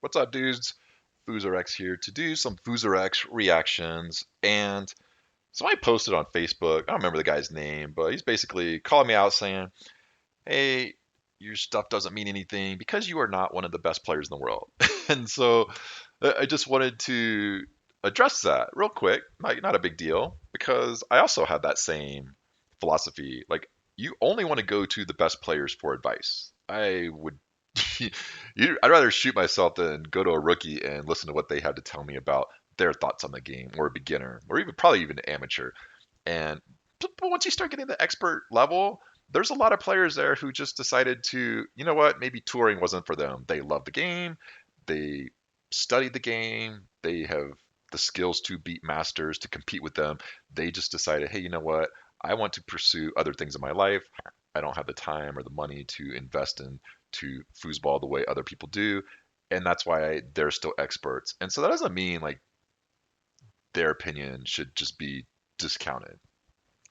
What's up, dudes? FooserX here to do some FooserX reactions. And somebody posted on Facebook, I don't remember the guy's name, but he's basically calling me out saying, hey, your stuff doesn't mean anything because you are not one of the best players in the world. And so I just wanted to address that real quick. Not a big deal because I also have that same philosophy. Like, you only want to go to the best players for advice. I would I'd rather shoot myself than go to a rookie and listen to what they have to tell me about their thoughts on the game, or a beginner, or even probably even an amateur. And but once you start getting the expert level, there's a lot of players there who just decided to, you know what, maybe touring wasn't for them. They love the game, they studied the game, they have the skills to beat masters, to compete with them. They just decided, hey, you know what, I want to pursue other things in my life. I don't have the time or the money to invest in to foosball the way other people do, and that's why they're still experts. And so that doesn't mean like their opinion should just be discounted.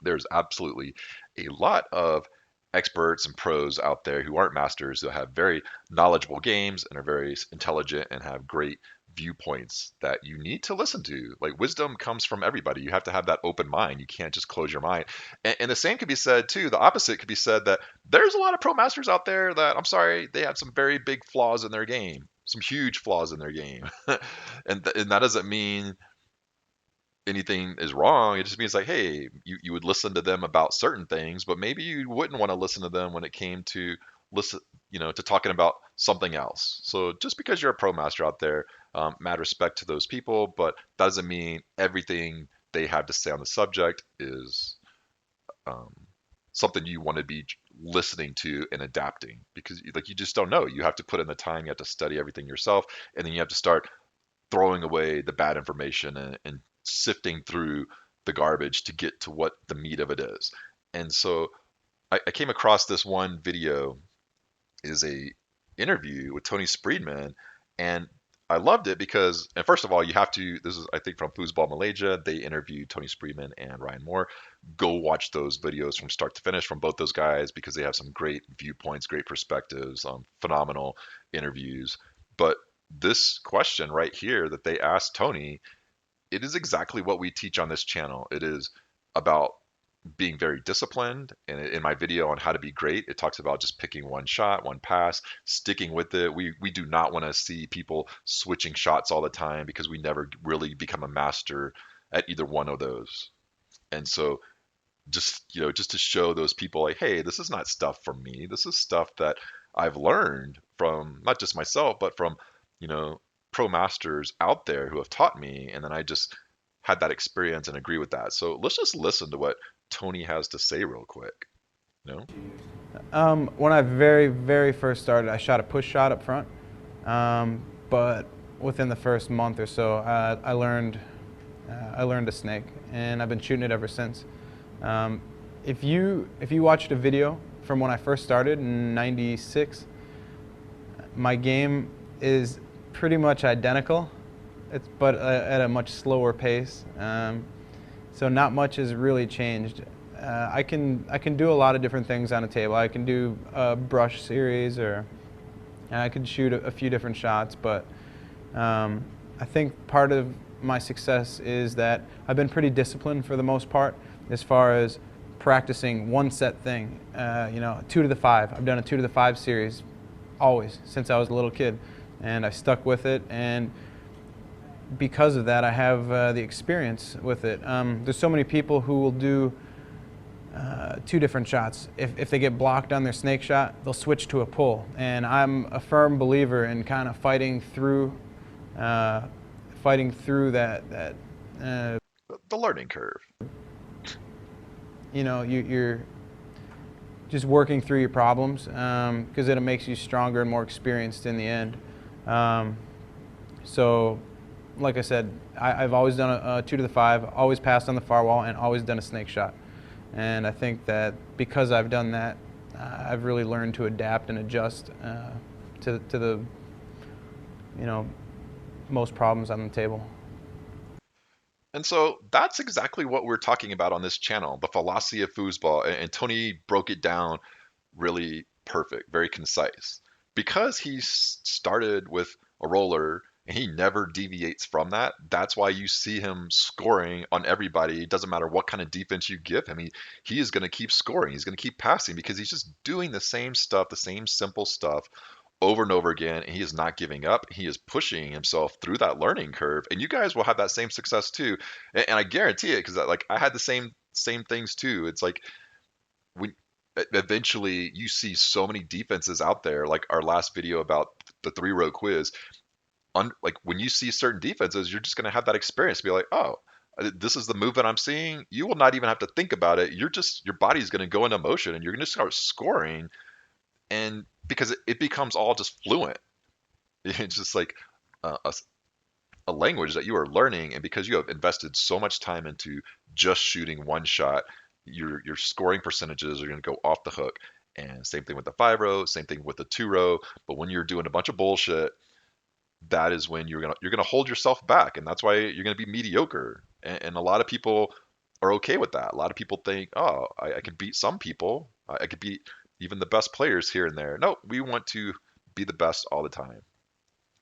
There's absolutely a lot of experts and pros out there who aren't masters who have very knowledgeable games and are very intelligent and have great viewpoints that you need to listen to. Like, wisdom comes from everybody. You have to have that open mind. You can't just close your mind. And the same could be said too. The opposite could be said that there's a lot of pro masters out there that, I'm sorry, they have some very big flaws in their game, some huge flaws in their game. And that doesn't mean anything is wrong. It just means like, hey, you would listen to them about certain things, but maybe you wouldn't want to listen to them when it came to listen, to talking about something else. So just because you're a pro master out there, mad respect to those people, but that doesn't mean everything they have to say on the subject is um, something you want to be listening to and adapting, because like you just don't know. You have to put in the time, you have to study everything yourself, and then you have to start throwing away the bad information and sifting through the garbage to get to what the meat of it is. And so I came across this one video, is a interview with Tony Spredeman, and I loved it because, and first of all, you have to. This is, I think, from Foosball Malaysia. They interviewed Tony Spredeman and Ryan Moore. Go watch those videos from start to finish from both those guys because they have some great viewpoints, great perspectives, phenomenal interviews. But this question right here that they asked Tony, it is exactly what we teach on this channel. It is about being very disciplined. And in my video on how to be great, it talks about just picking one shot, one pass, sticking with it. We do not want to see people switching shots all the time because we never really become a master at either one of those. And so just to show those people like, hey, this is not stuff from me. This is stuff that I've learned from not just myself, but from, you know, pro masters out there who have taught me. And then I just had that experience and agree with that. So let's just listen to what Tony has to say real quick. You know? When I very first started, I shot a push shot up front, but within the first month or so, I learned a snake, and I've been shooting it ever since. If you watched a video from when I first started in '96, my game is pretty much identical, but at a much slower pace. So not much has really changed. I can do a lot of different things on a table. I can do a brush series, or I can shoot a few different shots. But I think part of my success is that I've been pretty disciplined for the most part, as far as practicing one set thing. 2 to the 5. I've done a 2 to the 5 series always since I was a little kid, and I stuck with it. And because of that, I have the experience with it. There's so many people who will do 2 different shots. If they get blocked on their snake shot, they'll switch to a pull. And I'm a firm believer in kind of fighting through that. The learning curve. You're just working through your problems, because it makes you stronger and more experienced in the end. So, like I said, I've always done a 2 to the 5, always passed on the far wall, and always done a snake shot. And I think that because I've done that, I've really learned to adapt and adjust to the most problems on the table. And so that's exactly what we're talking about on this channel, the philosophy of foosball. And Tony broke it down really perfect, very concise. Because he started with a roller, and he never deviates from that. That's why you see him scoring on everybody. It doesn't matter what kind of defense you give him. He is going to keep scoring. He's going to keep passing because he's just doing the same stuff, the same simple stuff over and over again, and he is not giving up. He is pushing himself through that learning curve, and you guys will have that same success too. And I guarantee it because like I had the same things too. It's like when eventually you see so many defenses out there, like our last video about the three row quiz. Like when you see certain defenses, you're just going to have that experience to be like, oh, this is the movement I'm seeing. You will not even have to think about it. You're just your body's going to go into motion, and you're going to start scoring, and because it becomes all just fluent. It's just like a language that you are learning, and because you have invested so much time into just shooting one shot, your scoring percentages are going to go off the hook. And same thing with the 5 row, same thing with the 2 row. But when you're doing a bunch of bullshit, that is when you're gonna hold yourself back, and that's why you're gonna be mediocre. And a lot of people are okay with that. A lot of people think, oh, I can beat some people. I could beat even the best players here and there. No, we want to be the best all the time.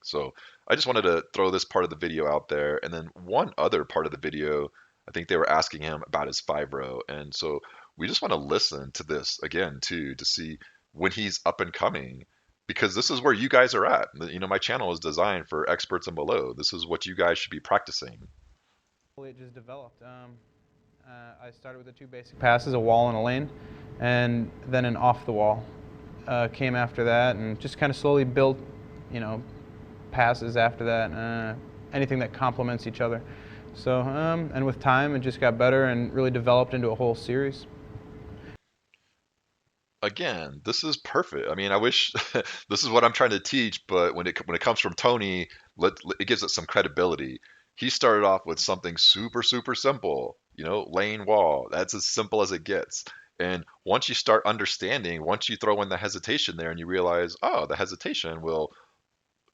So I just wanted to throw this part of the video out there. And then one other part of the video, I think they were asking him about his 5 row. And so we just want to listen to this again too to see when he's up and coming, because this is where you guys are at. You know, my channel is designed for experts and below. This is what you guys should be practicing. It just developed. I started with the two basic passes, a wall and a lane, and then an off the wall came after that, and just kind of slowly built, you know, passes after that, anything that complements each other. So, and with time, it just got better and really developed into a whole series. Again, this is perfect. I mean, I wish this is what I'm trying to teach, but when it comes from Tony, it gives it some credibility. He started off with something super simple, you know, lane wall. That's as simple as it gets. And once you start understanding, once you throw in the hesitation there and you realize, oh, the hesitation will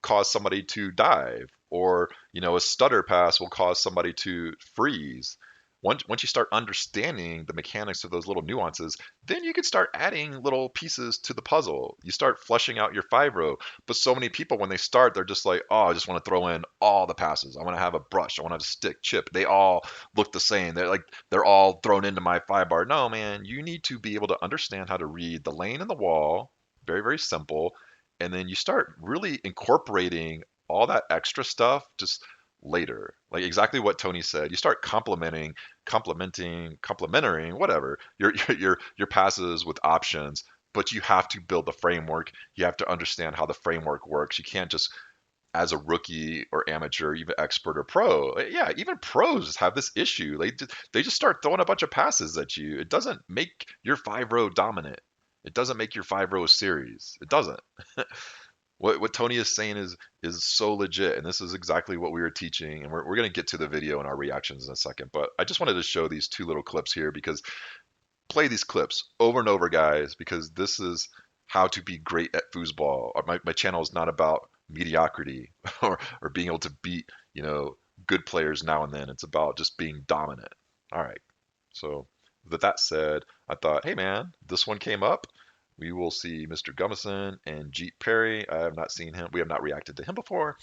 cause somebody to dive, or you know, a stutter pass will cause somebody to freeze. Once you start understanding the mechanics of those little nuances, then you can start adding little pieces to the puzzle. You start fleshing out your 5 row. But so many people, when they start, they're just like, oh, I just want to throw in all the passes. I want to have a brush. I want to have a stick, chip. They all look the same. They're all thrown into my 5 bar. No, man, you need to be able to understand how to read the lane and the wall. Very simple. And then you start really incorporating all that extra stuff just later. Like exactly what Tony said. You start complementing, whatever your passes with options, but you have to build the framework. You have to understand how the framework works. You can't just as a rookie or amateur, even expert or pro. Yeah, even pros have this issue. They just start throwing a bunch of passes at you. It doesn't make your 5 row dominant. It doesn't make your 5 row a series. It doesn't. What Tony is saying is so legit, and this is exactly what we were teaching. And we're going to get to the video and our reactions in a second. But I just wanted to show these two little clips here because play these clips over and over, guys, because this is how to be great at foosball. My channel is not about mediocrity or being able to beat, you know, good players now and then. It's about just being dominant. All right. So with that said, I thought, hey man, this one came up. We will see Mr. Gummison and Jeep Perry. I have not seen him. We have not reacted to him before.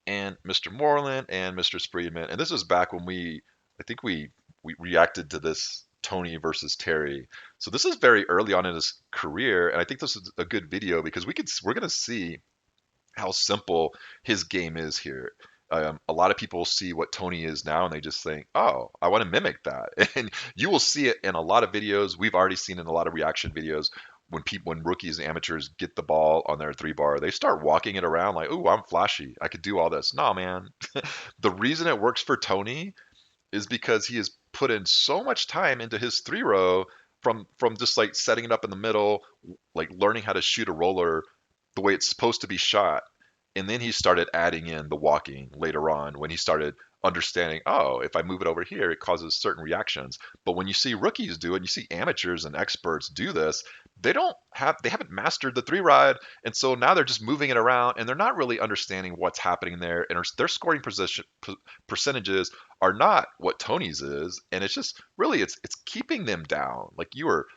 And Mr. Moreland and Mr. Spredeman. And this was back when I think we reacted to this Tony versus Terry. So this is very early on in his career, and I think this is a good video because we're gonna see how simple his game is here. A lot of people see what Tony is now and they just think, oh, I want to mimic that. And you will see it in a lot of videos. We've already seen in a lot of reaction videos when rookies and amateurs get the ball on their 3 bar, they start walking it around like, ooh, I'm flashy. I could do all this. No, man. The reason it works for Tony is because he has put in so much time into his 3 row from just like setting it up in the middle, like learning how to shoot a roller the way it's supposed to be shot. And then he started adding in the walking later on when he started understanding, oh, if I move it over here, it causes certain reactions. But when you see rookies do it, you see amateurs and experts do this, they haven't mastered the 3 rod. And so now they're just moving it around and they're not really understanding what's happening there. And their scoring percentages are not what Tony's is. And it's just really, it's keeping them down. Like you're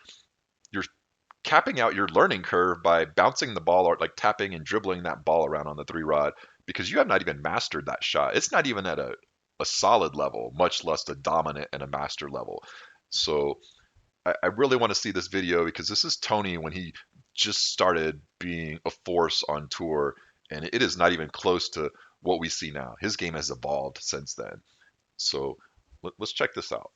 capping out your learning curve by bouncing the ball or like tapping and dribbling that ball around on the 3 rod because you have not even mastered that shot. It's not even at a solid level, much less a dominant and a master level. So I really want to see this video because this is Tony when he just started being a force on tour, and it is not even close to what we see now. His game has evolved since then. So let's check this out.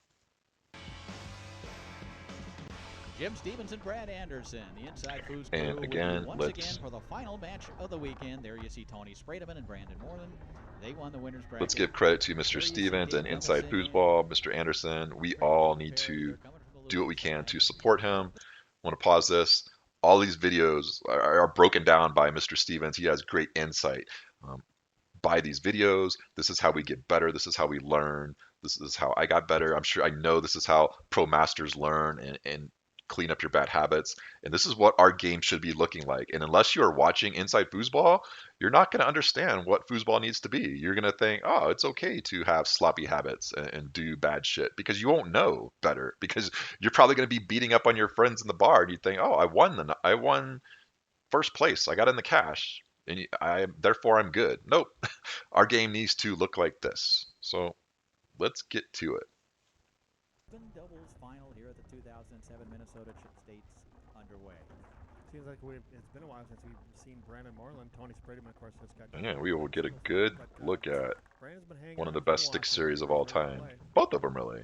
Jim Stevens and Brad Anderson, the Inside Foods crew, And with you again, once again for the final match of the weekend. There you see Tony Spredeman and Brandon Moreland. They won the winners bracket. let's give credit to Mr. Stevens and Inside Foosball, Mr. Anderson. We all need to do what we can to support him. I want to pause this. All these videos are broken down by Mr. Stevens. He has great insight. By these videos, this is how we get better. This is how we learn. This is how I got better. I'm sure I know this is how pro masters learn and clean up your bad habits. And this is what our game should be looking like. And unless you are watching Inside Foosball, you're not going to understand what foosball needs to be. You're going to think, oh, it's okay to have sloppy habits and do bad shit because you won't know better because you're probably going to be beating up on your friends in the bar and you think, oh, I won first place. I got in the cash and therefore I'm good. Nope. Our game needs to look like this. So let's get to it. Doubles final here at the 2007 Minnesota States underway. Seems like it's been a while since we've seen Brandon Moreland. Tony Spredeman, of course, has got. Yeah, we will get a good look at one of the best stick series of all time. Both of them, really.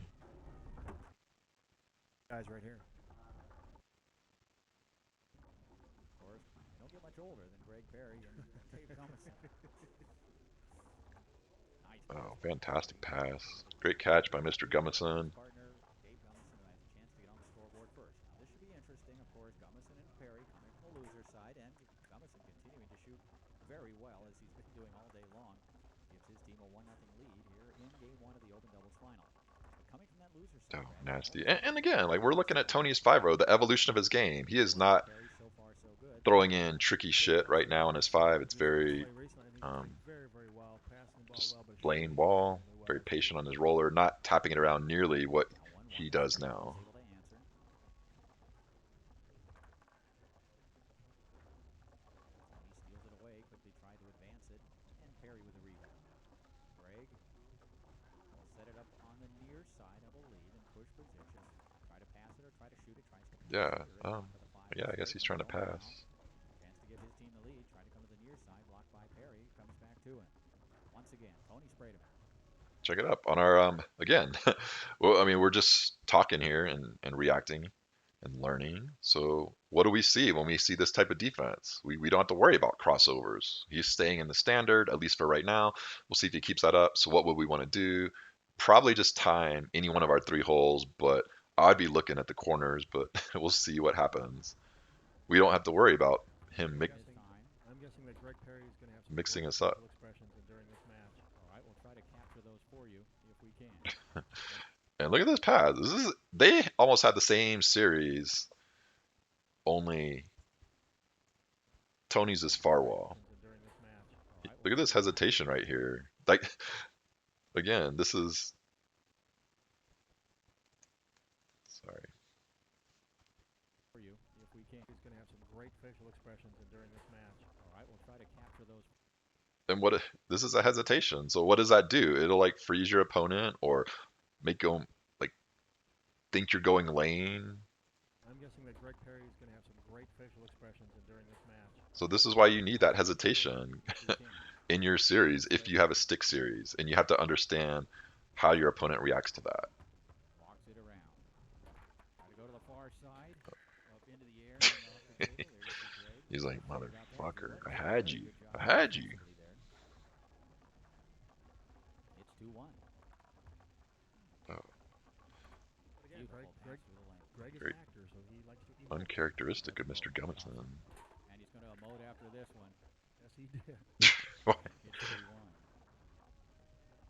Guys, right here. Of course, don't get much older than Greg Perry and Dave GummyJeep. Oh, fantastic pass. Great catch by Mr. Gummyson. Partner Dave Gummyson, who has a chance to get on the scoreboard first. Now, this should be interesting, of course. Gummyson and Perry coming from the loser side, and Gummyson continuing to shoot very well as he's been doing all day long. Gives his team a 1-0 lead here in Game 1 of the Open Doubles Final. But coming from that loser side, Oh, nasty. And again, like we're looking at Tony's 5-0, the evolution of his game. He is not throwing in tricky shit right now in his 5. It's very just laying ball, very patient on his roller, not tapping it around nearly what he does now. Steals it away, quickly tried to advance it, and Perry with a rebound. Greg will set it up on the near side, I believe, in push position. Try to pass it or try to shoot it. Tries to Yeah, I guess he's trying to pass. Chance to give his team the lead. Try to come to the near side, blocked by Perry. Comes back to him. Once again, Tony Spredeman. Check it up on our again. Well, I mean, we're just talking here and reacting and learning. So what do we see when we see this type of defense? We don't have to worry about crossovers. He's staying in the standard, at least for right now. We'll see if he keeps that up. So what would we want to do? Probably just time any one of our 3 holes, but I'd be looking at the corners, but we'll see what happens. We don't have to worry about him I'm guessing that Greg Perry is going to have some mixing us up. expressions during this match. All right, we'll try to capture those for you if we can. And look at this pass. They almost had the same series, only Tony's is far wall. Look at this hesitation right here. Like, again, this is. Sorry. For you if we can. He's going to have some great facial expressions during this match. All right, we'll try to capture those. And this is a hesitation. So what does that do? It'll like freeze your opponent or make them like think you're going lane. I'm guessing that Greg Perry is going to have some great facial expressions during this match. So this is why you need that hesitation in your series if you have a stick series, and you have to understand how your opponent reacts to that. Walks it around. Try to go to the far side. Up into the air. And off the table. There's Greg. He's like, motherfucker, I had you. I had you. It's 2-1. Oh, Again, Greg is Very an actor, so he likes to eat. uncharacteristic of Mr. Gummyson. And he's going to emote after this one. Yes, he did. It's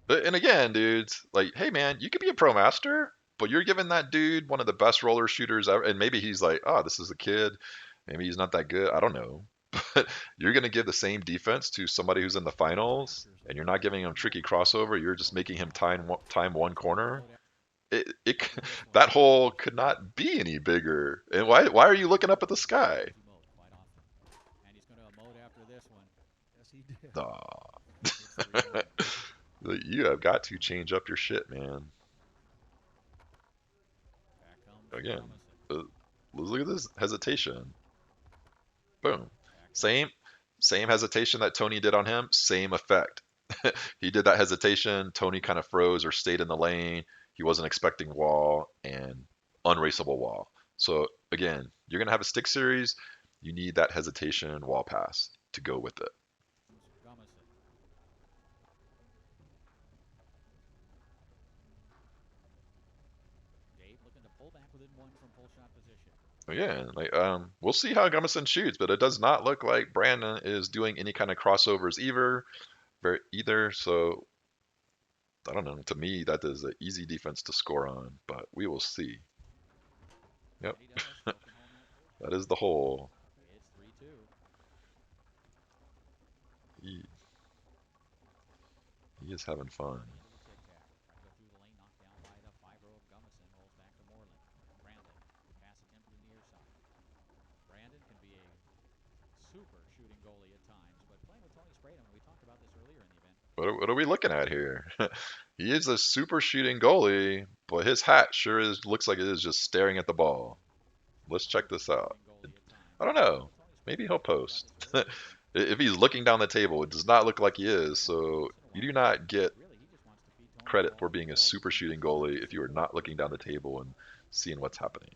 3-1. And again, dudes, like, hey man, you could be a pro master, but you're giving that dude one of the best roller shooters ever, and maybe he's like, oh, this is a kid, maybe he's not that good, I don't know. But you're going to give the same defense to somebody who's in the finals, and you're not giving him tricky crossover, you're just making him time one corner. That hole could not be any bigger. And why are you looking up at the sky? And he's going to emote after this one. Yes, he did. Aw. 3-1. You have got to change up your shit, man. Back comes Again, Gummison. uh, look at this hesitation. Boom. Back to Same, same hesitation that Tony did on him. Same effect. He did that hesitation. Tony kind of froze or stayed in the lane. He wasn't expecting wall and unraceable wall. So again, you're gonna have a stick series. You need that hesitation wall pass to go with it. Gummison. Dave looking to pull back within one from full shot position. Again, we'll see how Gummison shoots, but it does not look like Brandon is doing any kind of crossovers either. So I don't know. To me, that is an easy defense to score on, but we will see. Yep, And he does. Poking home that first that one. is the hole. It's 3-2. He, he is having fun. Moorley into the tic tac. Trying to go through the lane. Knocked down by the 5-row of Gummison. Rolls back to Moorland. Brandon. Pass attempted to the near side. Brandon can be a super shooting goalie at times, but playing with Tony Spredeman, we talked about this earlier in the event. What are we looking at here? He is a super shooting goalie, but his hat sure is looks like it is just staring at the ball. Let's check Super this out. shooting goalie at times, I don't but playing know. with Tony Maybe Spredeman, he'll we talked about post. this earlier in the event. If he's looking down the table, it does not look like he is. Every So once in a you do while, not get really, he just wants to feed Tony the credit ball for and being do a all the super things shooting he's supposed goalie to if you do. are not looking down the table and seeing what's happening.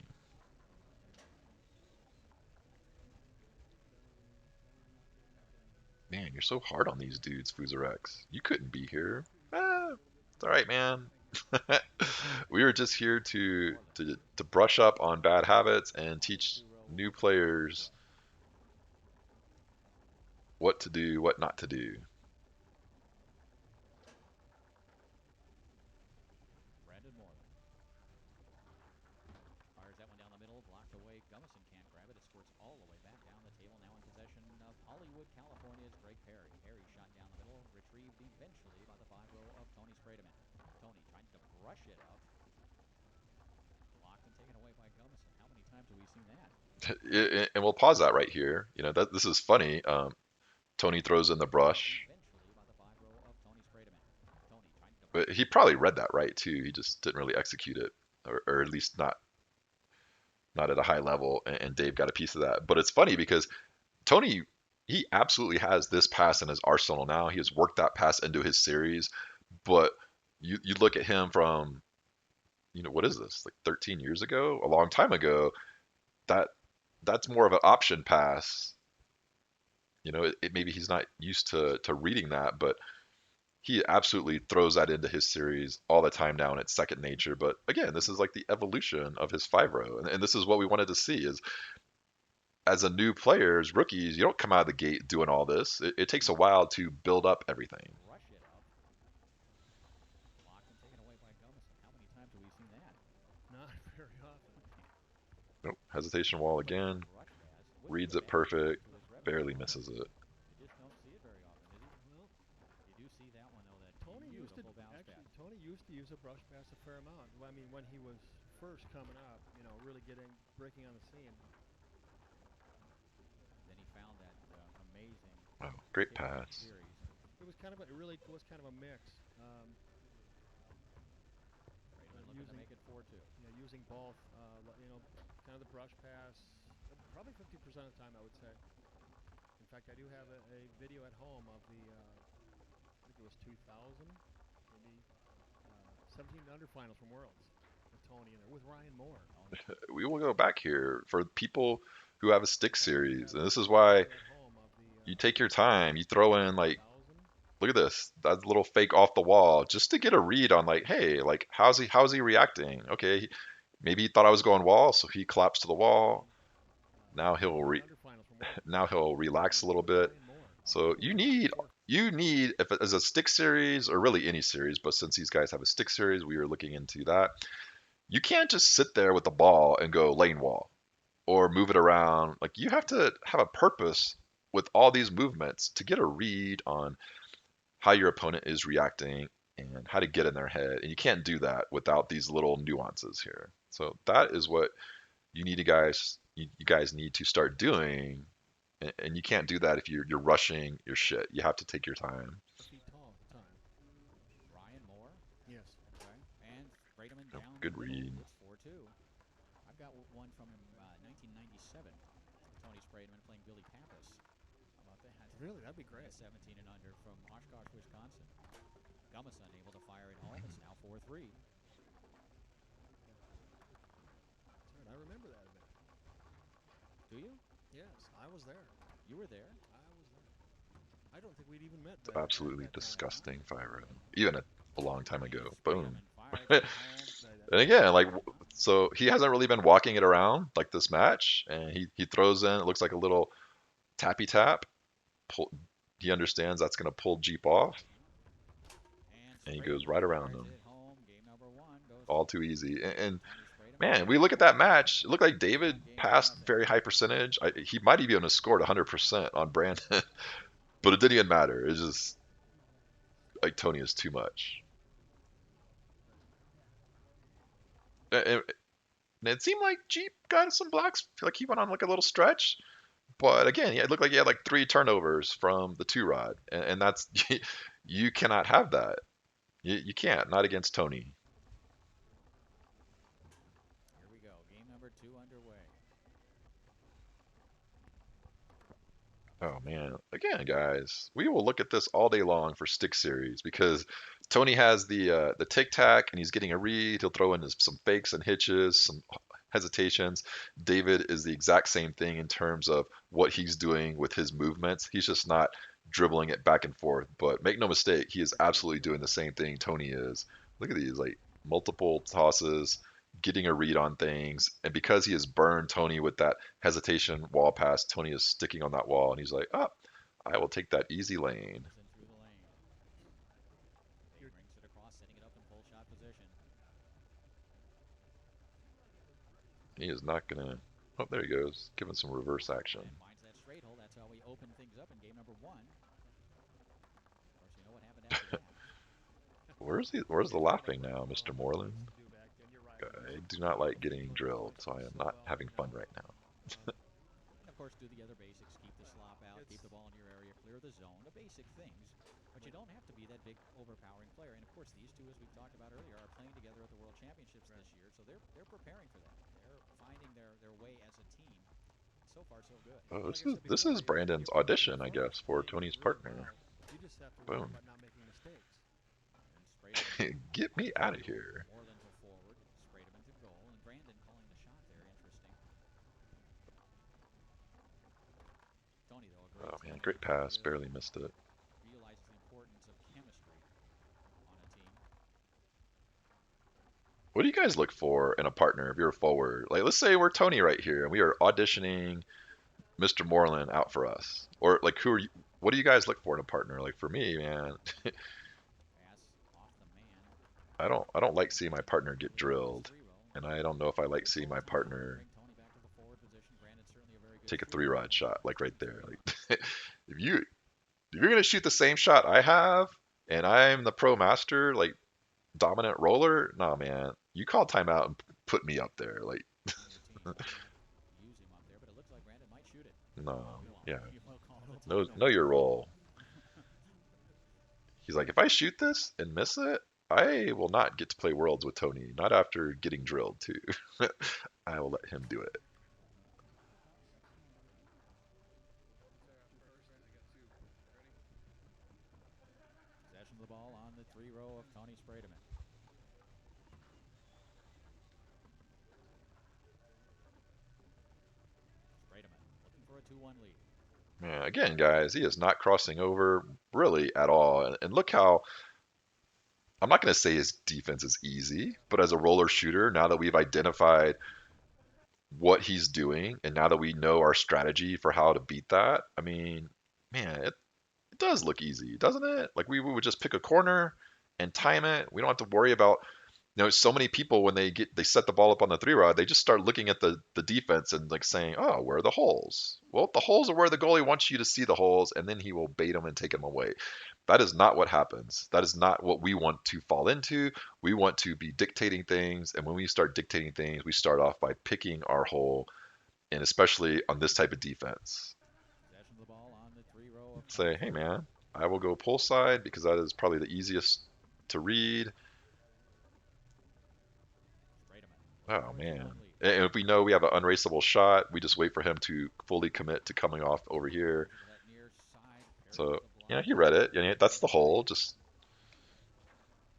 Man, you're so hard on these dudes, FooserX. You couldn't be here. It's all right, man. We are just here Moreland. to brush up on bad habits and On the teach 2-row new of Fooser. players what to do, what not to do. Brandon Moreland. Fires that one down the middle, blocked away. Gummison can't grab it. It squirts all the way back down the table. Now in possession of Hollywood, California's Greg Perry. Perry shot down the middle, retrieved eventually by the 5-row of Tony Spredeman. Tony trying to brush it up. Blocked and taken away by Gummison. How many times have we seen that? And we'll pause that right here. That this is funny. Tony throws in the Retrieved brush, eventually by the 5-row of Tony Spredeman. Tony trying to but brush he it up. probably read that right too. He just didn't really execute it, or at least not at a high level. And Dave got a piece of that. But it's funny because Tony, he absolutely has this pass in his arsenal now. He has worked that pass into his series. But you look at him from, what is this, like 13 years ago, a long time ago. That that's more of an option pass. Maybe he's not used to reading that, but he absolutely throws that into his series all the time now, and it's second nature. But again, this is like the evolution of his 5-row, and this is what we wanted to see is as a new player, as rookies, you don't come out of the gate doing all this. It takes a while to build up everything. Brush it up. Blocked and taken away by Gummison. How many times have we seen that? Not very often. Nope, hesitation wall Looking for again, the brush pass. Wouldn't reads put it that much perfect, into his barely repertoire. misses it. You just don't see it very often, is he? Well, You do see that one though, that Tony used to beautiful bounce actually. pass. Tony used to use a brush pass a fair amount. Well, I mean, when he was first coming up, really breaking on the scene. Then he found that amazing Oh, great tic-tac pass. series. It was kind of it really was kind of a mix. Braidman looking to Using make it 4-2. using both. Kind of the brush pass. Probably 50% of the time, I would say. In fact, I do have a video at home of the. I think it was 2000, maybe 17 under finals from Worlds with Tony in there with Ryan Moore. Tony. We will go back here for people who have a stick In fact, I do series, have and this is a why video at home of the you take your time. You throw in like, 2000. look at this, that little fake off the wall, just to get a read on like, hey, like how's he reacting? Okay, maybe he thought I was going wall, so he collapsed to the wall. Now he'll 17 under finals from Worlds now he'll relax a little with bit. Ryan Moore. So It was a lot of surf. you need if it is a stick series or really any series, but since these guys have a stick series, we are looking into that. You can't just sit there with the ball and go lane wall or move it around. Like you have to have a purpose with all these movements to get a read on how your opponent is reacting and how to get in their head. And you can't do that without these little nuances here. So that is what you guys need to start doing. And you can't do that if you're rushing your shit. You have to take your time. Feet tall. Yes. Okay. And Spredeman Oh, down the good middle. read. It's 4-2. I've got one from him 1997. Tony Spredeman playing Billy Pappas. How about that? Really, that'd be Yeah, great. 17 and under from Oshkosh, Wisconsin. Gummison able to fire it home. It's now 4-3. That's right. I remember that event. Do you? Yes, I was there. You were there. I was there. I don't think we'd even met It's back at absolutely that time. disgusting fire run. Even a long time And ago. Boom. Spredeman fires And one home. again, like, so he hasn't really been walking it around like this match, and he throws in. It looks like a little tappy tap. Pull, he understands that's going to pull Jeep off, And and he goes Spredeman right around fires him. it home. Game number one goes All to too easy. And Tony Spredeman. man, we look at that match. It looked like David One game to passed nothing. very high percentage. He might even have scored 100% on Brandon, but it didn't even matter. It's just like Tony is too much. And it seemed like Jeep got some blocks. Like he went on like a little stretch. But again, yeah, it looked like he had like 3 turnovers from the 2 rod, and that's you cannot have that. You can't, not against Tony. Here we go. Game number two underway. Oh man, again, guys, we will look at this all day long for stick series because Tony has the tic tac and he's getting a read. He'll throw in some fakes and hitches, some hesitations. David is the exact same thing in terms of what he's doing with his movements. He's just not dribbling it back and forth. But make no mistake, he is absolutely doing the same thing Tony is. Look at these, like multiple tosses, getting a read on things, and because he has burned Tony with that hesitation wall pass, Tony is sticking on that wall, and he's like, "Oh, I will take that easy lane." Gummison through the lane. They rings it across, setting it up in full shot position. He is not gonna. Oh, there he goes, giving some reverse action. And finds that straight hole. That's how we open things up in game number one. Of course, you know what happened after that. Where's the It's kind of laughing what now, Mr. Brandon Moreland? used to do back then. You're right. I do not like getting Tony drilled, coached so I us am so not well, having fun right now. Um, And of course, do the other basics. Keep the slop out. it's Keep the ball in your area. Clear the zone. The basic things. But you don't have to be that big, overpowering player. And of course, these two, as we've talked about earlier, are playing together at the World Championships Right. this year. So they're preparing for that. They're finding their way as a team. So far, so good. Oh, like I said this before, is Brandon's if you're having audition, I fun guess, for playing Tony's really partner. well, you just have to worry Boom. about not making mistakes. And Spredeman Get me out of here. Moreland to forward. Spredeman to goal. And Brandon calling the shot there. Interesting. Tony, though, a great Oh man, great teammate. pass, Really barely missed it. realizes the importance of chemistry on a team. What do you guys look for in a partner if you're a forward? Like, let's say we're Tony right here, and we are auditioning Mr. Moreland out for us, or like, who are you? What do you guys look for in a partner? Like for me, man, Pass off the man. I don't like seeing my partner get Little bit of a drilled, three roll. and I don't know if I like Good seeing my follow through to partner bring Tony back to the forward position. Brandon's certainly a very good take a shooter. 3 rod shot, like right there. Like, if you if you're gonna shoot the same shot I have, and I'm the pro master, like dominant roller, nah, man, you call timeout and put me up there. Like, Neither team trying to use him up there, but it looks like Brandon might shoot it. no, He won't. yeah, He will call the know timeout. know your role. He's like, if I shoot this and miss it, I will not get to play Worlds with Tony. Not after getting drilled too. I will let him do it. Possession of the ball on the three row of Tony Spredeman. Spredeman looking for a 2-1 lead. Yeah, again, guys, he is not crossing over really at all. And look how I'm not going to say his defense is easy, but as a roller shooter, now that we've identified what he's doing and now that we know our strategy for how to beat that, I mean, man, it does look easy, doesn't it? Like we would just pick a corner and time it. We don't have to worry about so many people when they set the ball up on the 3 rod, they just start looking at the defense and like saying, "Oh, where are the holes?" Well, the holes are where the goalie wants you to see the holes, and then he will bait them and take them away. That is not what happens. That is not what we want to fall into. We want to be dictating things, and when we start dictating things, we start off by picking our hole, and especially on this type of defense. Possession of the ball on the three row of Tony Say, hey Spredeman. man, I will go pull side because that is probably the easiest to read. Oh Already man. 2-1 lead. And if we know we have an unraceable shot, we just wait for him to fully commit to coming off over here. Into that near side. Perry So, with the block. he read it. That's the hole. Brandon. Just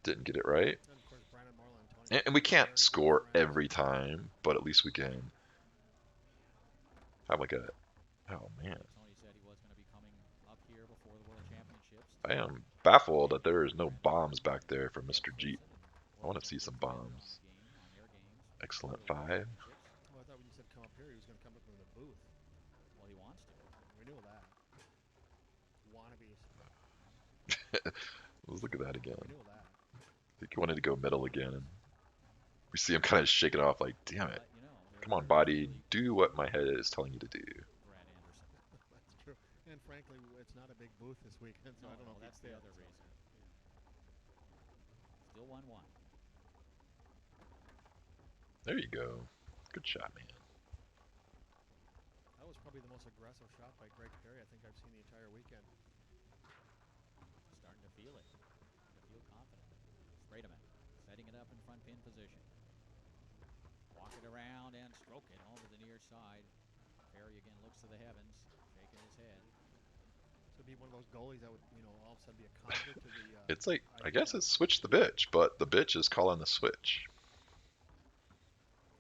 didn't get it right. And of course, Brandon Marlin and Tony And Brandon we are can't very close score friends. every time, but at least we can have like a. Oh man. Tony said he was going to be coming up here before the World Championships. I am baffled that there is no bombs back there for Ed Mr. Jeep. Folson and I want to working see with some Brandon on bombs. the game, on their games before Excellent the World 5. Championships. Oh, I thought when you said come up here, he was going to come up in the booth. Well, he wants to. We knew that. Wannabes. Let's look at that again. We knew that. I think he wanted to go middle again. And we see him kind of shaking off like, damn it. Let you know. Come on, body. Do what my head is telling you to do. Brad Anderson. That's true. And frankly, it's not a big booth this weekend, so I don't know if that's he'd the fit, other so. reason. Still 1-1. There you go. Good shot, man. That was probably the most aggressive shot by Greg Perry I think I've seen the entire weekend. Starting to feel it. Starting to feel confident. Spredeman setting it up in front pin position. Walk it around and stroke it over the near side. Perry again looks to the heavens, shaking his head. So it'd be one of those goalies that would, all of a sudden be a convert to the It's like, I idea guess it's switch the bitch, but the bitch is calling the switch.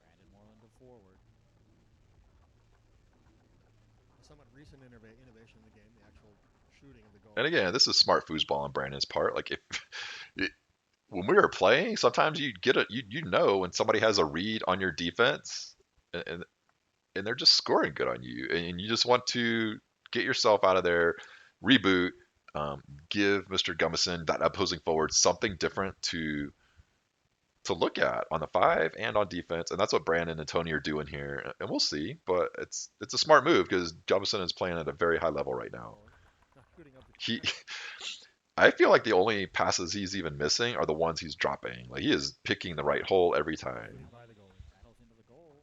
Brandon Moreland to forward. a somewhat recent innovation in the game, the actual shooting of the goal. And again, this is smart foosball on Brandon's part. Like if when we were playing, sometimes you get you know when somebody has a read on your defense, and and they're just scoring good on you, and you just want to get yourself out of there, reboot, give Mr. Gummison, that opposing forward, something different to look at on the 5 and on defense, and that's what Brandon and Tony are doing here, and we'll see. But it's a smart move because Gummison is playing at a very high level right now. Not shooting up the He I feel like the only passes he's even missing are the ones he's dropping. Like he is picking the right hole every time. by the goalie. Rattles into the goal.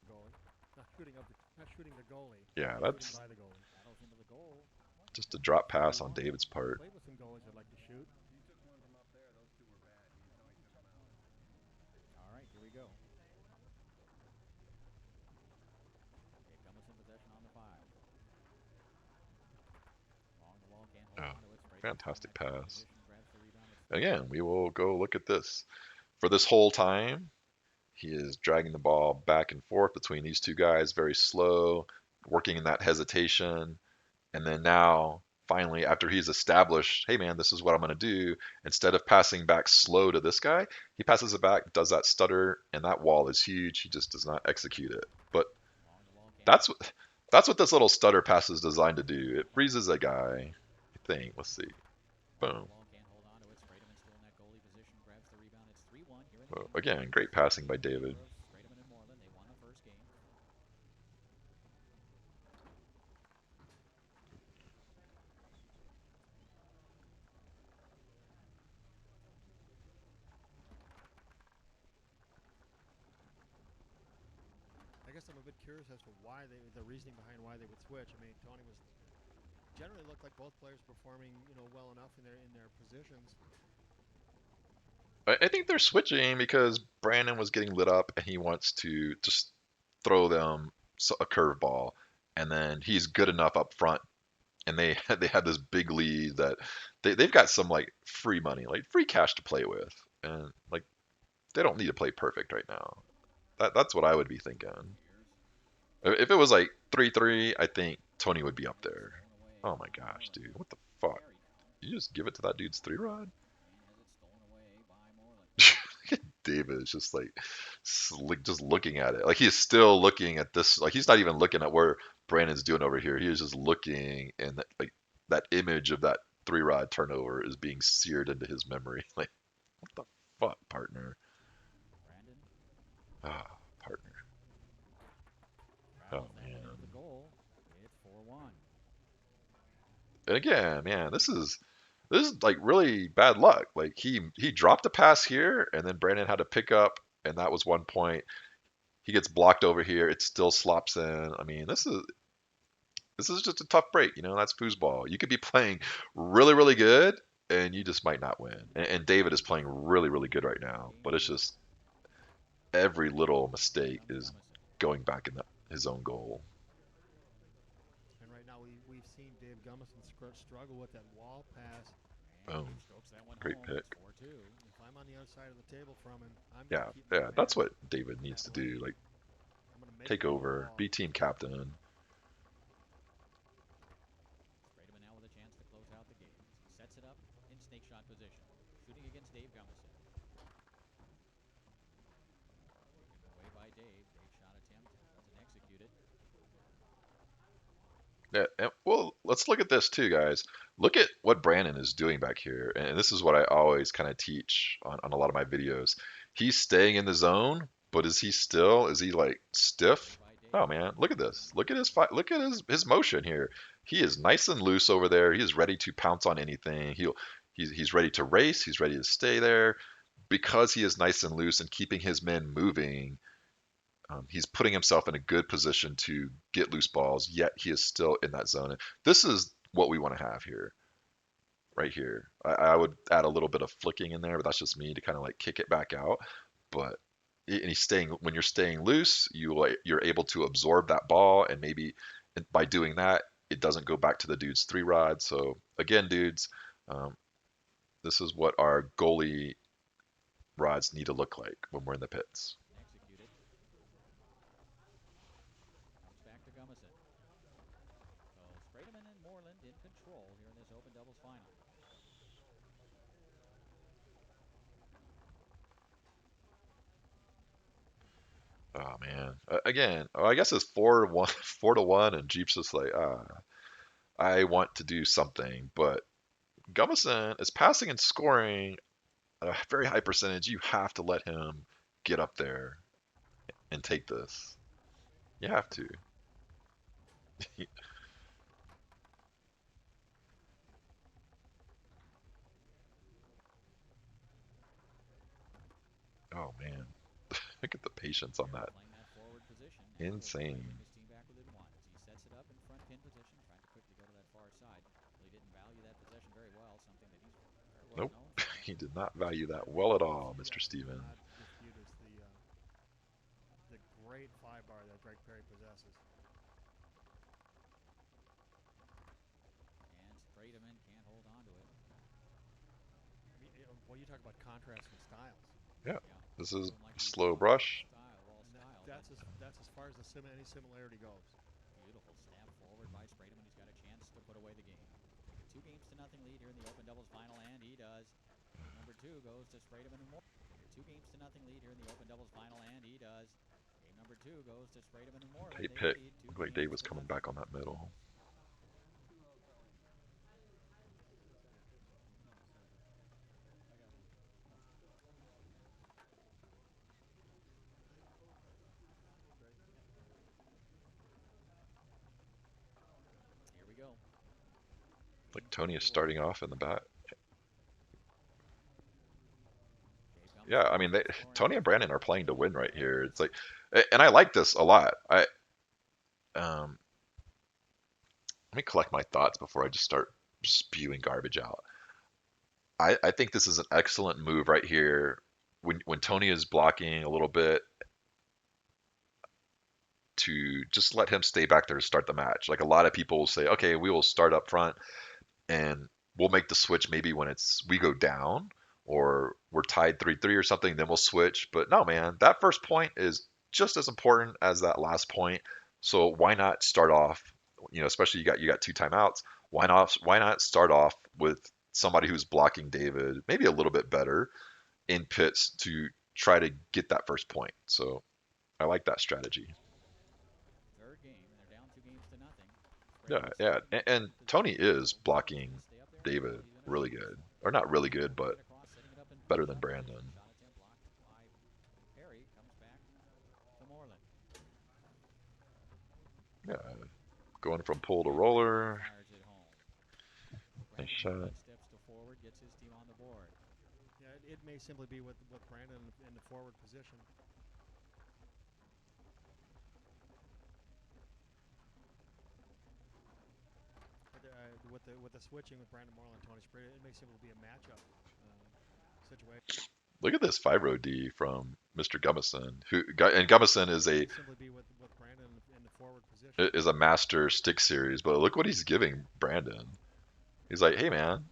Goalie. Not shooting the goalie. Yeah, Shooting that's by the goalie. Rattles into the goal. just a drop pass on David's part. Played with some goalies that like to shoot. All right, here we go. Okay, Gummison possession on the 5. Along the wall, can't hold Oh, on to it. Spredeman fantastic in that pass. position, grabs the rebound. It's Again, we will go look at this. For this whole time, he is dragging the ball back and forth between these two guys, very slow, working in that hesitation. And then now, finally, after he's established, hey man, this is what I'm going to do, instead of passing back slow to this guy, he passes it back, does that stutter, and that wall is huge. He just does not execute it. But along the wall, can't that's what this little stutter pass is designed to do. It freezes a guy. I think. Let's see. Boom. Long can't hold on to it. Spredeman still in that goalie position. Grabs the rebound. It's 3-1 here in the Well, game. again, great passing by David. Spredeman and Moreland. They won the first game. I guess I'm a bit curious as to the reasoning behind why they would switch. I mean, Tony was generally looked like both players performing, well enough in their positions. I think they're switching because Brandon was getting lit up and he wants to just throw them a curveball, and then he's good enough up front, and they they have this big lead that they've got some like free money, like free cash to play with, and like they don't need to play perfect right now. That's what I would be thinking. If it was like 3-3, I think Tony would be up there. Oh my gosh, dude, what the fuck? You just give it to that dude's 3-rod? And has it stolen away by Moreland. David is just like just looking at it. Like he's still looking at this. Like he's not even looking at where Brandon's doing over here. He is just looking, and like that image of that 3-rod turnover is being seared into his memory. Like what the fuck, partner? Brandon Ah, partner. Oh rattles that man. one into the goal. It's 4-1. And again, man, this is like really bad luck. Like he dropped a pass here, and then Brandon had to pick up, and that was one point. He gets blocked over here. It still slops in. I mean, this is just a tough break. That's foosball. You could be playing really, really good, and you just might not win. And David is playing really, really good right now. But it's just every little Here mistake comes is Gummison. going back in his own goal. And right now we've seen Dave Gummison struggle with that wall pass. And Boom. Dave strokes that one Great home. It's pick. 4-2. If I'm on the other side of the table from him, I'm going Yeah, to keep my yeah, man that's what David in needs that to do. lane. Like, I'm going to make take him go to the over, wall. be team captain. Spredeman now with a chance to close out the game. He sets it up in snake shot position. Shooting against Dave Gummison. Given away by Dave. Dave shot attempt. Doesn't execute it. Yeah, and, well, let's look at this too, guys. Look at what Brandon is doing back here, and this is what I always kind of teach on a lot of my videos. He's staying in the zone, but is he like Given away stiff? by Oh Dave. man, look at this. Look at look at his motion here. He is nice and loose over there. He is ready to pounce on anything. He's ready to race. He's ready to stay there because he is nice and loose and keeping his men moving. He's putting himself in a good position to get loose balls, yet he is still in that zone. And this is what we want to have here, right here. I would add a little bit of flicking in there, but that's just me to kind of like kick it back out. But and he's staying when you're staying loose, you're able to absorb that ball, and maybe by doing that, it doesn't go back to the dude's three rod. So again, dudes, um, this is what our goalie rods need to look like when we're in the pits. Doesn't execute it. Comes back to Gummison. So Spredeman and Moreland in control here in this open doubles final. Oh man. Again, I guess it's 4-1, 4-1, and Jeep's just like, I want to do something, but Gummison is passing and scoring at a very high percentage. You have to let him get up there and take this. You have to. Oh man, look at the patience on Perry that. playing that forward position. Now he'll try to bring Insane. his team back within one as he sets it up in front pin position. Tried to quickly go to that far side. Really didn't value that possession very well. Something that he's very well Nope, known for. he did not value that well at all, He Mr. actually Steven. cannot dispute is the great five bar that Greg Perry possesses. And Spredeman can't hold on to it. I mean, well, you talk about contrasting styles. Yeah, Yeah. this Some is of them like to use slow the wall brush. style, And but that's as far as any similarity goes. beautiful stab forward by Spredeman. He's got a chance to put away the game. Take a 2-0 lead here in the open doubles final, and he does. Game number 2 goes to Spredeman and Moreland. Take a 2-0 lead here in the open doubles final, and he does. Game number 2 goes to Spredeman and Moreland. Tight They pick. lead two Looked like games Dave was to coming nothing. back on that middle. Here we go. Like Game Tony is 2 starting of off in the back. Dave Yeah, Gummison I with mean, that scoring Tony and effort. Brandon are playing to win right here. It's like, and I like this a lot. Um, Let me collect my thoughts before I just start spewing garbage out. I think this is an excellent move right here. When Tony is blocking a little bit, to just let him stay back there to start the match. Like a lot of people will say, okay, we will start up front and we'll make the switch maybe when we go down or we're tied 3-3 or something, then we'll switch. But no, man, that first point is just as important as that last point. So why not start off, especially you got two timeouts. Why not start off with somebody who's blocking David, maybe a little bit better in pits to try to get that first point. So I like that strategy. Third game, and they're down 2-0. Yeah, Spredeman yeah, snapping it and in Tony position. is He's going blocking to stay up there in the David middle. He's going to really shoot this good, one. or not really Now good, working but it across, setting it up in better push than shot position. Brandon. Shot attempt blocked by Perry. Comes back to Moreland. Yeah, going from pull to And Brandon roller, fires it home. nice Brandon with shot. that steps to forward, gets his team on the board. Yeah, it may simply be with Brandon in the forward position. But with the switching with Brandon Moreland and Tony Spredeman, it may simply be a matchup situation. Look at this 5-row D from Mr. Gummison, and Gummison Simply be with Brandon in the forward position. is a master stick series, but look what he's giving Brandon. He's like, hey man,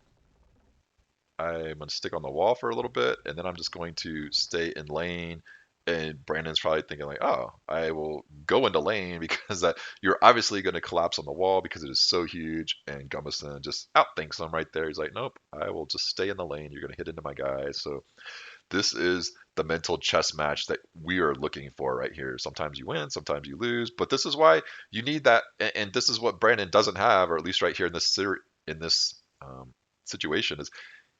I'm gonna stick on the wall for a little bit, and then I'm just going to stay in lane. And Brandon's probably thinking like, oh, I will go into lane because that you're obviously going to collapse on the wall because it is so huge. And Gummison just outthinks him right there. He's like, nope, I will just stay in the lane. You're going to hit into my guy. So this is the mental chess match that we are looking for right here. Sometimes you win, sometimes you lose, but this is why you need that, and this is what Brandon doesn't have, or at least right here in this situation, is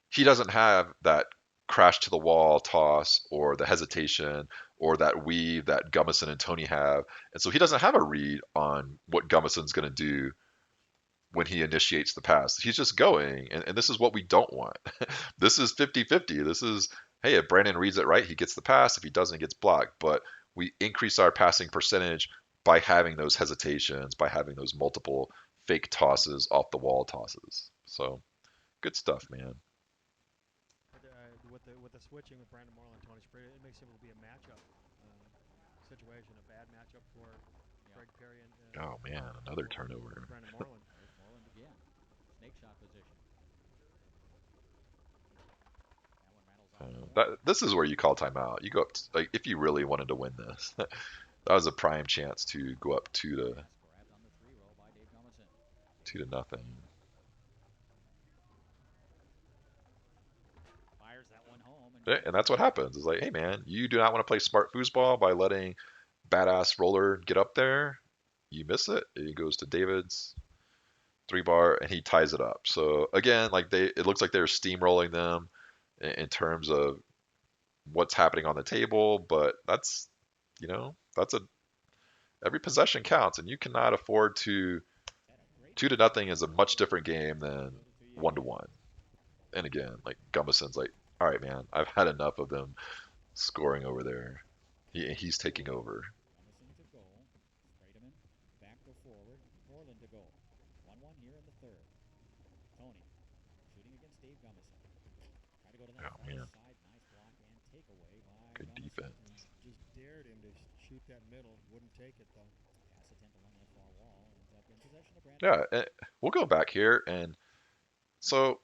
he doesn't have that crash to the wall toss or the hesitation or that weave that Gummison and Tony have, and so he doesn't have a read on what Gummison's going to do when he initiates the pass. He's just going, and this is what we don't want. This is 50-50. This is, hey, if Brandon reads it right, he gets the pass. If he doesn't, he gets blocked. But we increase our passing percentage by having those hesitations, by having those multiple fake tosses, off the wall tosses. So good stuff, man. With the switching with Brandon Moreland and Tony Spredeman, it makes it will be a matchup situation, a bad matchup for Greg Perry Oh man, another for turnover. Brandon Moreland. There's Moreland again. Snake shot position. That one rattles off the wall. This is where you call timeout. You go up like if you really wanted to win this. That was a prime chance to go up Pass grabbed on the 3-row by Dave Gummison. 2-0. Fires that one home. And that's what happens. It's like, hey man, you do not want to play smart foosball by letting badass roller get up there. You miss it. It goes to David's 3-bar, and he ties it up. So again, like it looks like they're steamrolling them in terms of what's happening on the table, but that's a every possession counts, and you cannot afford to 2-0 is a much different game than 1-1. And again, like Gummison's like, all right, man, I've had enough of them scoring over there. He's taking over. Gummison to goal. Spredeman back to forward. Moreland to goal. 1-1 here in the third. Tony shooting against Dave Gummison. Try to go to that Oh far man, side. Nice block and takeaway by good Gummison. defense. Just dared him to shoot that middle. Wouldn't take it though. Pass attempt along that far wall. Ends up in possession of Brandon. Yeah, we'll go back here, and so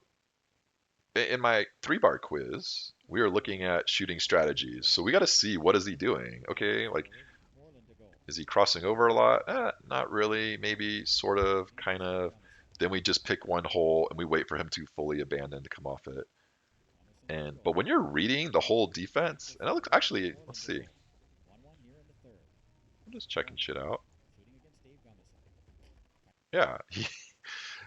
in my 3-bar quiz, we are looking at shooting strategies. So we got to see what is he doing. Okay, like Moreland to goal. is he crossing over a lot? Not really. Maybe, sort of, kind of. Then we just pick one hole and we wait for him to fully abandon to come off it. But when you're reading the whole defense, and it looks actually, let's see. 1-1 here in the third. I'm just checking shit out. Shooting against Dave Gummison.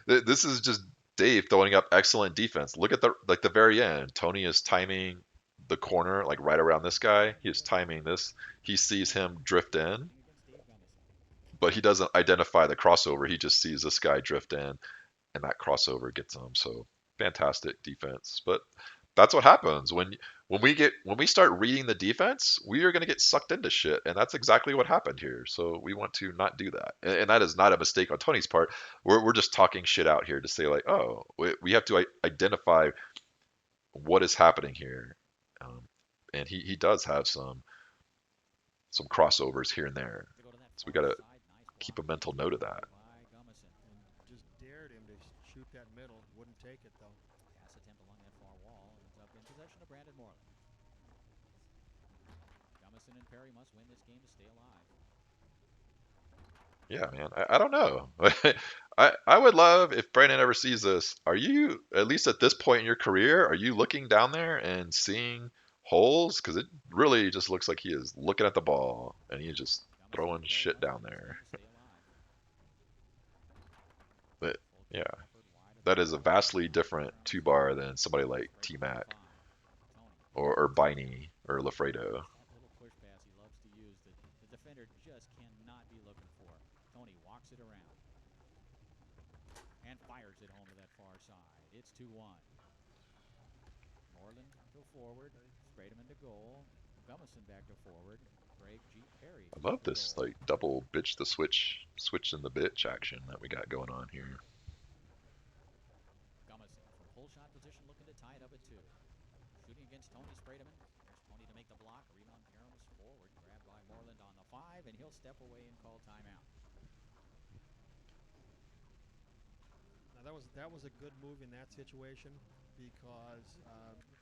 Yeah, this is just Dave throwing up excellent defense. Look at the very end. Tony is timing the corner like right around this guy. He is timing this. He sees him drift in, Shooting against Dave Gummison. but he doesn't identify the crossover. He just sees this guy drift in, and that crossover gets him. So fantastic defense. But that's what happens when we start reading the defense, we are going to get sucked into shit, and that's exactly what happened here. So we want to not do that, and that is not a mistake on Tony's part. We're just talking shit out here to say like, oh, we have to identify what is happening here, and he does have some crossovers here and there. To go to that So we far got to side. Nice keep a block mental note of that. by Gummison. And just dared him to shoot that middle. Wouldn't take it though. Pass attempt along that far wall. Ends up in possession of Brandon Moreland. Gummison and Perry must win this game to stay alive. Yeah, man. I don't know. I would love if Brandon ever sees this. Are you, at least at this point in your career, are you looking down there and seeing holes? Because it really just looks like he is looking at the ball and he's just Gummison throwing and Perry shit must down win this there. game to stay alive. But Full yeah, court effort wide of that the is a goal. vastly different 2-bar than somebody like Spredeman T-Mac for 5. Tony. or Biney or Lafredo. That little push pass he loves to use that the defender just cannot be looking for. Tony walks it around and fires it home to that far side. It's 2-1. Moreland to forward. Spredeman to goal. Gummison back to forward. Greg Jeep Perry. I love to this goal. like double bitch the switch in the bitch action that we got going on here. Gummison from pull shot position looking to tie it up at 2. Shooting against Tony Spredeman. the block. A rebound caroms forward. Grabbed by Moreland on the 5, and he'll step away and call timeout. Now that was a good move in that situation because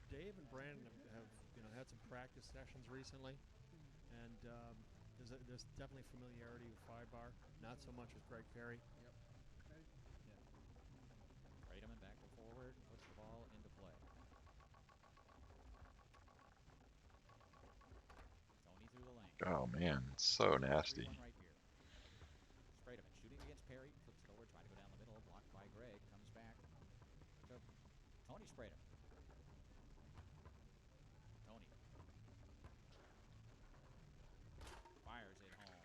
Dave and Brandon have had some practice sessions recently, and there's definitely familiarity with 5 bar, not so much with Greg Perry. Spredeman back to forward, puts the ball into play. Tony through the lane. Oh man, so nasty. Right here. Spredeman shooting against Perry, flips it over, trying to go down the middle, blocked by Greg, comes back to Tony Spredeman. Tony fires it home.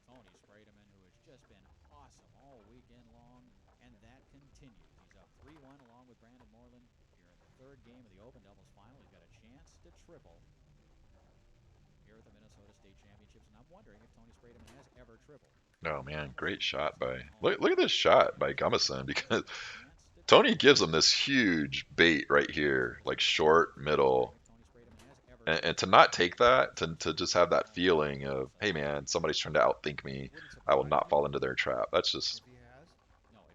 Tony Spredeman, who has just been awesome all weekend long, and that continues. He's up 3-1 along with Brandon Moreland here in the 3rd game of the Open Doubles Final. He's got a chance to triple here at the Minnesota State Championships, and I'm wondering if Tony Spredeman has ever tripled. Oh man, great shot by look at this shot by Gummison, because Tony gives him this huge bait right here, like short, middle, and to not take that, to just have that feeling of, hey man, somebody's trying to outthink me, I will not fall into their trap. That's just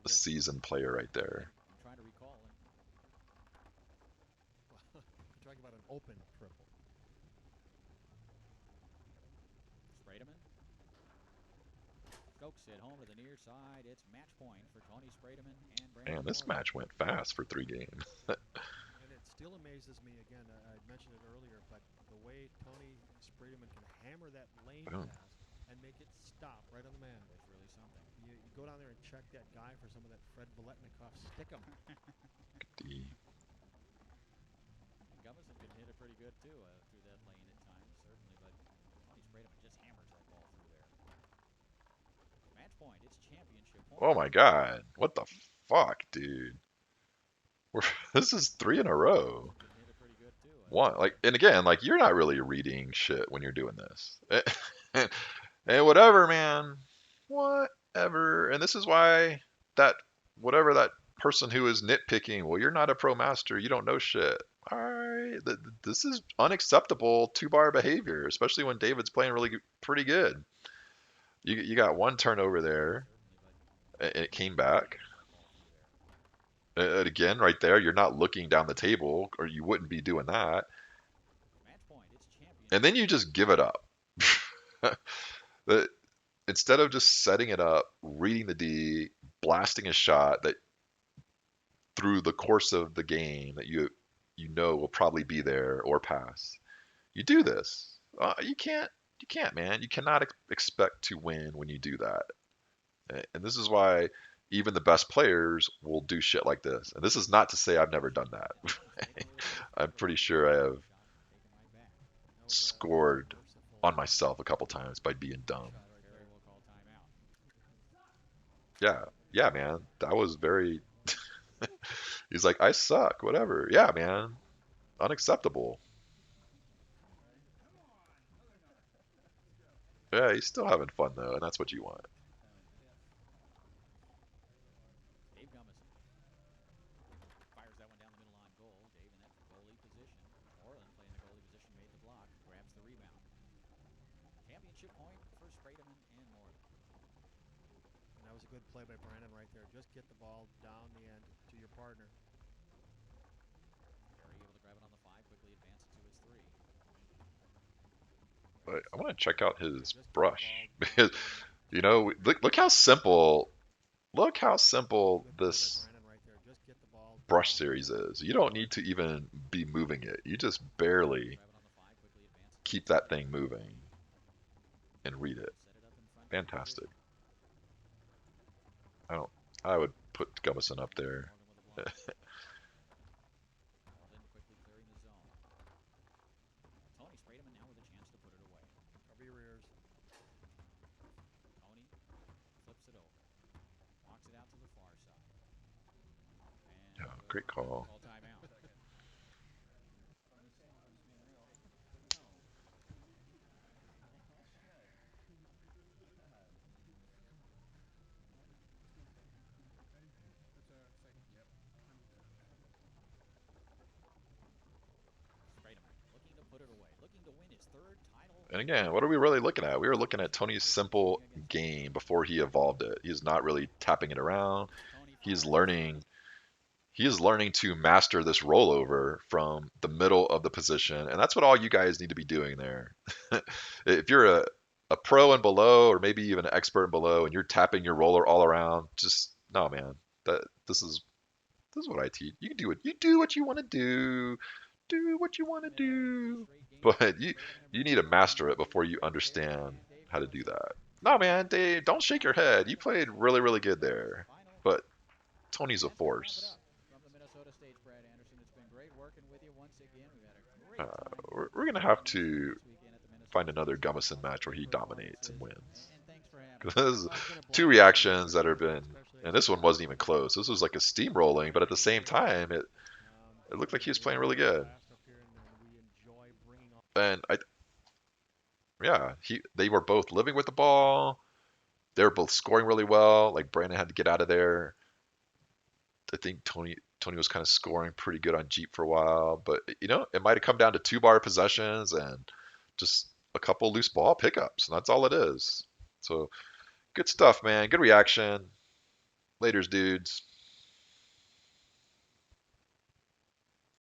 a seasoned player right there. I'm trying to recall. You're talking about an open triple. Spredeman skokes it home to the near side. It's match point for Tony Spredeman and Brandon. Man, this match went fast for 3 games. And it still amazes me, again, I mentioned it earlier, but the way Tony Spredeman can hammer that lane pass and make it stop right on the man. It's really something. You go down there and check that guy for some of that Fred Biletnikoff stick-em. And Gummison can hit it pretty good, too, through that lane at times, certainly, but Tony Spredeman just hammers that ball through there. Match point, it's championship point. Oh my god, what the fuck, dude? This is 3 in a row. One, like, and again, like, you're not really reading shit when you're doing this. And whatever, man, whatever. And this is why that whatever that person who is nitpicking, well, you're not a pro master, you don't know shit. All right, this is unacceptable 2-bar behavior, especially when David's playing pretty good. You got 1 turnover there, and it came back. And again, right there, you're not looking down the table, or you wouldn't be doing that. And then you just give it up. Instead of just setting it up, reading the D, blasting a shot that through the course of the game that you know will probably be there or pass, you do this. You can't, man. You cannot expect to win when you do that. And this is why even the best players will do shit like this. And this is not to say I've never done that. I'm pretty sure I have scored on myself a couple times by being dumb. Yeah, man. That was very... He's like, I suck, whatever. Yeah, man. Unacceptable. Yeah, he's still having fun, though, and that's what you want. Dave Gummison fires that one down the middle on goal. Dave in that goalie position. Moreland playing the goalie position, made the block, grabs the rebound. Championship point for Spredeman and Moreland. And that was a good play by Brandon right there. Just get the ball down the end to your partner. Perry able to grab it on the 5, quickly advance it to his 3. But I want to check out his brush, because, you know, look how simple this brush series is. You don't need to even be moving it. You just barely keep that thing moving and read it. Fantastic. I would put Gummison up there. Tony Spredeman now with a chance to put it away. Cover your ears. Tony flips it over. Walks it out to the far side. And Great call. Timeout. Spredeman looking to put it away. And again, what are we really looking at? We were looking at Tony's simple game before he evolved it. He's not really tapping it around. He's learning he is learning to master this rollover from the middle of the position, and that's what all you guys need to be doing there. If you're a pro and below, or maybe even an expert and below, and you're tapping your roller all around, just no, man. That this is what I teach. You can do what you want to do what you want to do, but you need to master it before you understand how to do that. No, man, Dave, don't shake your head. You played really, really good there, but Tony's a force. From the Minnesota stage, Brad Anderson. It's been great working with you once again. We've had a Uh, great time we're gonna have doing this to this weekend at the find Minnesota another State Fair. Gummison Always a match where great he dominates and performances. wins. And thanks for having me. Because Well, it's been a two blast having you reactions here, that have been, especially and as this you one wasn't even continue close. to This was like a steamrolling, but at the same evolve. time, it looked like he was We're playing having really a good. blast up here, and we enjoy bringing all. And yeah, they were both living with the ball. They were both scoring really well. Like Brandon had to get out of there. I think Tony was kind of scoring pretty good on Jeep for a while, but it might have come down to two bar possessions and just a couple loose ball pickups, and that's all it is. So good stuff, man. Good reaction. Laters, dudes.